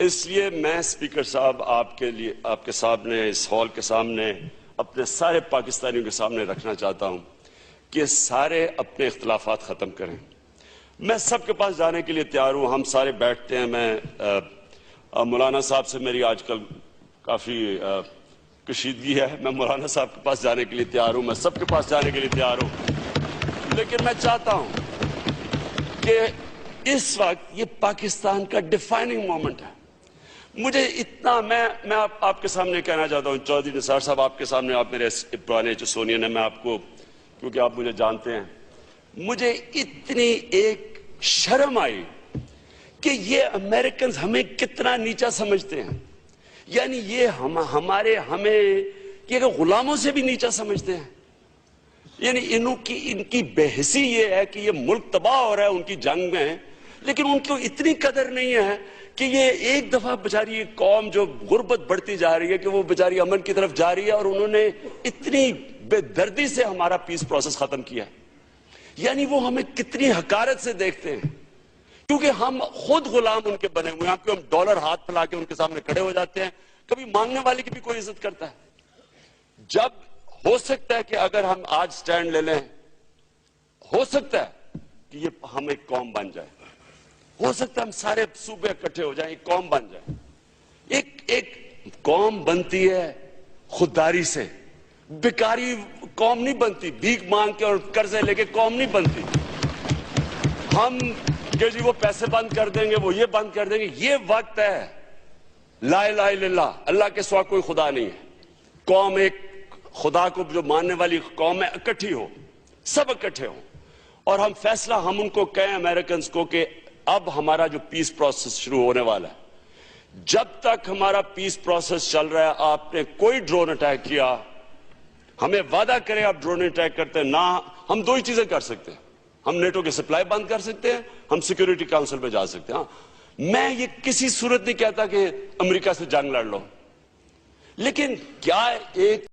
اس لیے میں اسپیکر صاحب آپ کے سامنے، اس ہال کے سامنے، اپنے سارے پاکستانیوں کے سامنے رکھنا چاہتا ہوں کہ سارے اپنے اختلافات ختم کریں۔ میں سب کے پاس جانے کے لیے تیار ہوں، ہم سارے بیٹھتے ہیں۔ میں مولانا صاحب سے میری آج کل کافی کشیدگی ہے، میں مولانا صاحب کے پاس جانے کے لیے تیار ہوں، میں سب کے پاس جانے کے لیے تیار ہوں، لیکن میں چاہتا ہوں کہ اس وقت یہ پاکستان کا ڈیفائننگ مومنٹ ہے۔ مجھے اتنا میں آپ کے سامنے کہنا چاہتا ہوں، چودھری نثار صاحب آپ کے سامنے، آپ میرے پرانے سونین ہیں، میں آپ کو کیونکہ آپ مجھے جانتے ہیں، مجھے اتنی ایک شرم آئی کہ یہ امریکنز ہمیں کتنا نیچا سمجھتے ہیں، یعنی یہ ہمیں یہ غلاموں سے بھی نیچا سمجھتے ہیں۔ یعنی ان کی بے حسی یہ ہے کہ یہ ملک تباہ ہو رہا ہے ان کی جنگ میں، لیکن ان کو اتنی قدر نہیں ہے کہ یہ ایک دفعہ بیچاری ایک قوم جو غربت بڑھتی جا رہی ہے کہ وہ بیچاری امن کی طرف جا رہی ہے، اور انہوں نے اتنی بے دردی سے ہمارا پیس پروسیس ختم کیا ہے۔ یعنی وہ ہمیں کتنی حقارت سے دیکھتے ہیں، کیونکہ ہم خود غلام ان کے بنے ہوئے ہیں، کہ ہم ڈالر ہاتھ پھیلا کے ان کے سامنے کھڑے ہو جاتے ہیں، کبھی مانگنے والے کی بھی کوئی عزت کرتا ہے۔ جب ہو سکتا ہے کہ اگر ہم آج سٹینڈ لے لیں، ہو سکتا ہے کہ یہ ہم ایک قوم بن جائے، ہو سکتا ہے ہم سارے صوبے اکٹھے ہو جائیں، ایک قوم بن جائے۔ ایک قوم بنتی ہے خودداری سے، بیکاری قوم نہیں بنتی، بھیک مانگ کے اور قرضے لے کے قوم نہیں بنتی۔ ہم کہ جی وہ پیسے بند کر دیں گے، وہ یہ بند کر دیں گے، یہ وقت ہے لا الہ الا اللہ، اللہ کے سوا کوئی خدا نہیں ہے۔ قوم ایک خدا کو جو ماننے والی قوم ہے، اکٹھی ہو، سب اکٹھے ہوں، اور ہم فیصلہ ہم ان کو کہیں امریکنز کو کہ اب ہمارا جو پیس پروسیس شروع ہونے والا ہے، جب تک ہمارا پیس پروسیس چل رہا ہے، آپ نے کوئی ڈرون اٹیک کیا، ہمیں وعدہ کریں آپ ڈرون اٹیک کرتے ہیں نہ، ہم دو ہی چیزیں کر سکتے ہیں، ہم نیٹو کی سپلائی بند کر سکتے ہیں، ہم سیکیورٹی کاؤنسل میں جا سکتے ہیں۔ میں یہ کسی صورت نہیں کہتا کہ امریکہ سے جنگ لڑ لو، لیکن کیا ایک